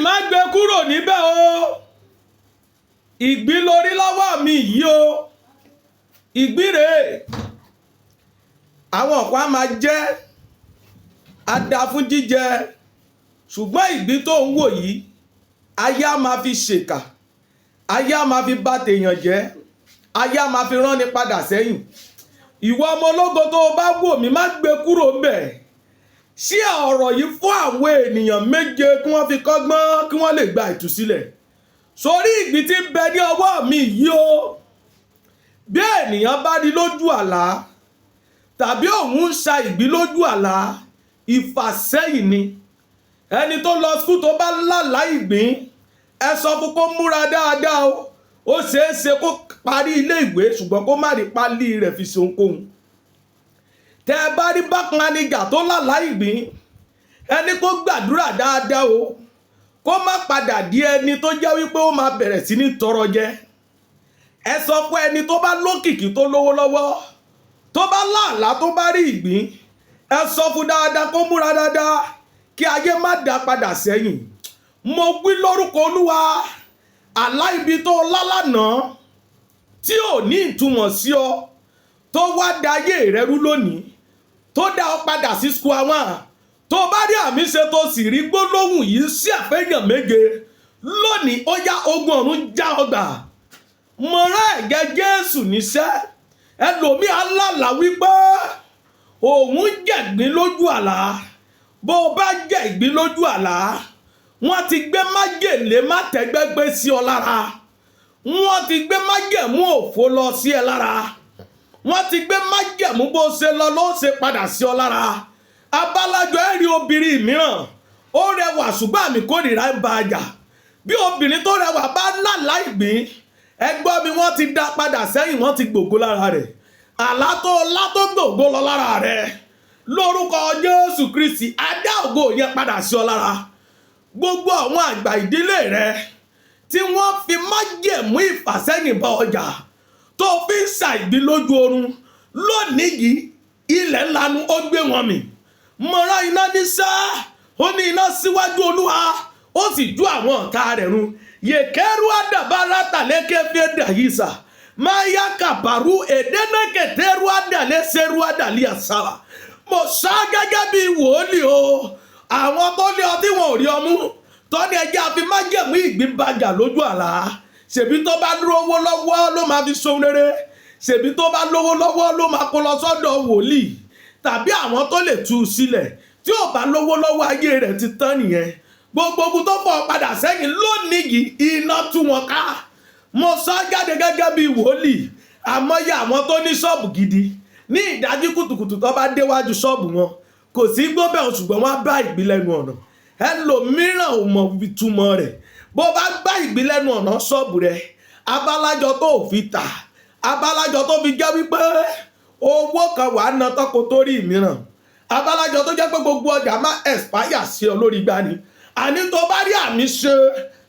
má gbé kúrò níbẹ̀ o. Ìgbín lórí lọ́wọ́ mi yìí o. Ìgbín rèé. Àwọn ọ̀pá máa jẹ́ ada fún jíjẹ, ṣùgbọ́n ìgbín tó ń wò yìí ayé á máa fi ṣèkà, ayé á máa fi bà tèèyàn jẹ́, ayé á máa fi rán ni padà sẹ́yìn. Ìwọ ọmọ ológo tó o bá wò mí, má gbé kúrò ńbẹ̀. Ṣí ọ̀rọ̀ yìí fún àwọn ènìyàn 7 kí wọ́n fi kọ́gbọ́n, kí wọ́n lè gba ìtúsílẹ̀. Sórí ìgbín tí ń bẹ ní ọwọ́ mi yìí o. Bí ènìyàn bá rí lójú àlá tàbí òun ń sa ìgbín lójú àlá, ìfàsẹ́yìn ni. Ẹni tó lọ skúl tó bá lálàá ìgbín, ẹ sọ fún kó múra dáadáa o. Ó ṣeé ṣe kó parí ilé ìwé ṣùgbọ́n kó má rí pálí rẹ̀ fi ṣe ohunkóhun. Tẹ́ ẹ bá rí bákan aníjà tó lálàá ìgbín, ẹni kó gbàdúrà dáadáa o. Kó má padà di ẹni tó jẹ́ wípé ó máa bẹ̀rẹ̀ sí ní tọrọ jẹ. Ẹ sọ fún ẹni tó bá lókìkí tó lówó lọ́wọ́, tó bá lálàá tó bá rí ìgbín, ẹ sọ fún dáadáa kó múra dáadáa kí ayé má dá padà sẹ́yìn. Mo wí lórúkọ Olúwa, àlá ibi tó lálànà tí ò ní ìtumọ̀ sí ọ, tó wá da ayé rẹ rú lónìí, tó dá ọ padà sí square one, tó bá rí àmì ṣe tó sì rí gbólóhùn yìí sí àfẹ́yàn 7 lónìí, ó yá ogun ọ̀run já ọgbà. Mo rán ẹ̀jẹ̀ Jésù níṣẹ́. Ẹlòmíì alálàá wípé òun jẹ̀gbín lójú àlá. Bó o bá jẹ ìgbín lójú àlá, wọ́n ti gbé májèlé mátẹ́gbẹ́gbé sí ọ lára. Wọ́n ti gbé májẹ̀mú òfo lọ sí ẹ lára. Wọ́n ti gbé májẹ̀mú bó ṣe lọ ló ṣe padà sí ọ lára. Abálájọ ẹ rí obìnrin mìíràn, ó rẹwà ṣùgbọ́n àmì kórìíra ń bá a jà. Bí obìnrin tó rẹwà bá lálàá ìgbín, ẹgbọ́n mi wọ́n ti dá padà sẹ́yìn, wọ́n ti gbògo lára rẹ̀. Àlá tó gbògo lọ lára rẹ̀. Lórúkọ Jésù Kristi, adá ògo yẹn padà sí ọ lára. Gbogbo àwọn àgbà ìdílé rẹ tí wọ́n fi májẹ̀mú ìfàsẹ́yìn bá ọjà, tó fi ń ṣàìgbín lójú oorun, lónìí yìí ilẹ̀ ńlanu ó gbé wọn mì. Mo rán iná níṣẹ́, ó ní iná síwájú Olúwa, ó sì ju àwọn ọ̀tá rẹ̀ run. Yèkérú àdàbárà tàlékè fẹ́ dàyísà, máa yá kàbàrú èdènàkètèrú àdàlẹ́sẹ̀rú àdàlíàsáwà. Mo sá gẹ́gẹ́ bí wòlíì o. Àwọn tó lé ọtí wọn ò rí ọmú, tó ní ẹjẹ́ àfi májẹ̀mú ìgbín bàjà lójú àlá. Ṣèbí tó bá lówó lọ́wọ́ ló máa fi ṣohun rere. Ṣèbí tó bá lówó lọ́wọ́ ló máa kó lọ sọ́dọ̀ wòlíì tàbí àwọn tó lè tú u sílẹ̀. Tí ò bá lówó lọ́wọ́, ayé rẹ̀ ti tán nìyẹn. Gbogbo ogun tó fọ́ padà sẹ́yìn lónìí yìí, iná tú wọn ká. Mo sọ jáde gẹ́gẹ́ bí wòlíì. Àmọ́yé àwọn tó ní ṣọ́ọ̀bù gidi, ní ìdájí kùtùkùtù tó bá déwájú ṣọ́ọ̀bù wọn, kò sí gbóbẹ̀ ṣùgbọ́n wọ́n á bá ìgbín lẹ́nu ọ̀nà. Ẹlòmíràn ò mọ ìtumọ̀ rẹ̀. Bó bá gbá ìgbín lẹ́nu ọ̀nà ṣọ́ọ̀bù rẹ̀, abálájọ tó fi tà, abálájọ tó fi jẹ́ wípé owó kan wà ná tọ́kọ tó rí ìmíràn. Abálájọ tó jẹ́ pé gbogbo ọjà máa expire sí ọ lórí gbá ni. Àní tó bá rí àmì ṣe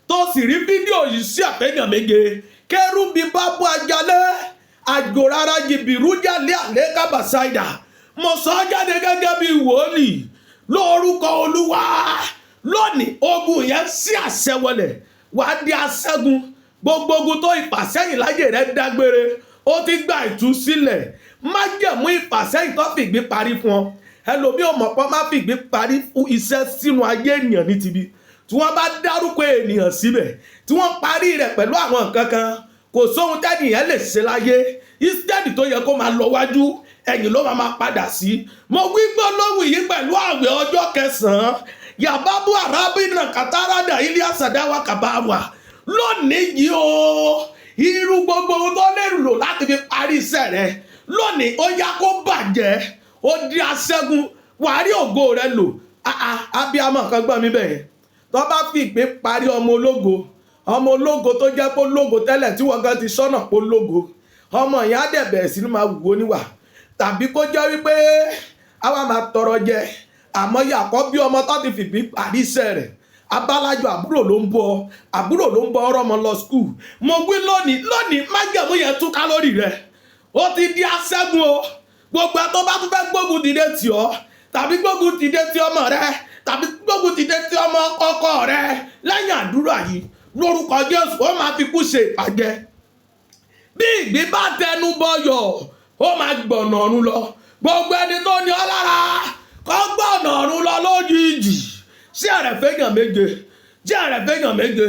tó sì rí fídíò yìí sí àfẹ́yàn 7, kérúbì bá bú ajalẹ́, àjò rárá jìbìrú jálẹ̀ àlẹ́ kábàsáìdà. Mo sọ jáde gẹ́gẹ́ bí wòlíì lórúkọ Olúwa. Lónìí ogun yẹn sí àṣẹ wọlẹ̀, wàá di aṣẹ́gun. Gbogbo ogun tó ìfàsẹ́yìn láyé rẹ̀ dágbére, ó ti gba ìtúsílẹ̀. Májẹ̀mú ìfàsẹ́yìn tó fìgbín parí fún ọ. Ẹlòmíì ò mọ̀ pé má fìgbín parí fún iṣẹ́ sínú ayé ènìyàn ní tibi. Tí wọ́n bá dárúkọ ènìyàn síbẹ̀, tí wọ́n parí rẹ̀ pẹ̀lú àwọn nǹkan kan, kò sóhun tẹ́nìyàn lè ṣe láyé. Instead tó yẹ kó máa lọ wájú, ẹ̀yìn ló máa padà sí. Mo wí gbólóhùn yìí pẹ̀lú àwẹ̀ ọjọ́ 9. Yàbábú arábìnrin kàtàràdà ilé àsàdáwà kàbáwà. Lónìí yìí o, irú gbogbo ohun tó lérò láti fi parí iṣẹ́ rẹ̀, lónìí ó yá kó bàjẹ́. Ó di aṣẹ́gun, wàá rí ògo rẹ lò. Abiyamọ kan gbọ́ mi bẹ́ẹ̀. Tó bá fi ìgbín parí ọmọ ológo tó jẹ́ pé ológo tẹ́lẹ̀ tí wọ́n gan ti sọ́nà pé ológo, ọmọ yẹn á dẹ̀ bẹ̀rẹ̀ sí ní máa wùwó níwà. Tàbí kó jẹ́ wípé àwa máa tọrọ jẹ. Àmọ́ yàkọ́ bí ọmọ tó ti fìgbín parí iṣẹ́ rẹ̀, abálájọ àbúrò ló ń bọ ọ̀rọ̀ ọmọ lọ skul. Mo wí lónìí májẹ̀mú yẹn tú kálórì rẹ̀. Ó ti di aṣẹ́gun o. Gbogbo ẹ tó bá tún fẹ́ gbógun dìde tì ọ́, tàbí gbógun dìde tì ọmọ rẹ, tàbí gbógun dìde tì ọmọ ọkọ rẹ, lẹ́yìn gbàdúrà yìí lórúkọ Jésù ó máa fi kú ṣe ìpàjẹ́. Bí ìgbín bá tẹnu bọyọ̀ ó máa gbọ̀nà ọ̀run lọ. Gbogbo ẹni tó ní ọ lára kó gbọ̀nà ọ̀run lọ lójijì. Sí ẹ̀rẹ̀ fẹ́yàn méje, sí ẹ̀rẹ̀ fẹ́yàn méje.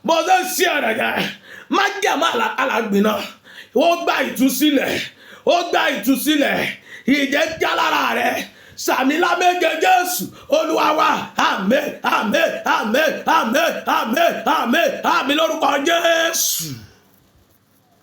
Mo ṣe sí ẹ̀rẹ̀ yẹn má jẹ̀mọ́ alàgbìnà. Ó gba ìtúsílẹ̀, ó gba ìtúsílẹ̀. Ìjẹ́ já lára rẹ̀. Sàmílá méje Jésù Olúwa wa. Àmín, àmín, àmín, àmín, àmín, àmín, àmín lórúkọ Jésù.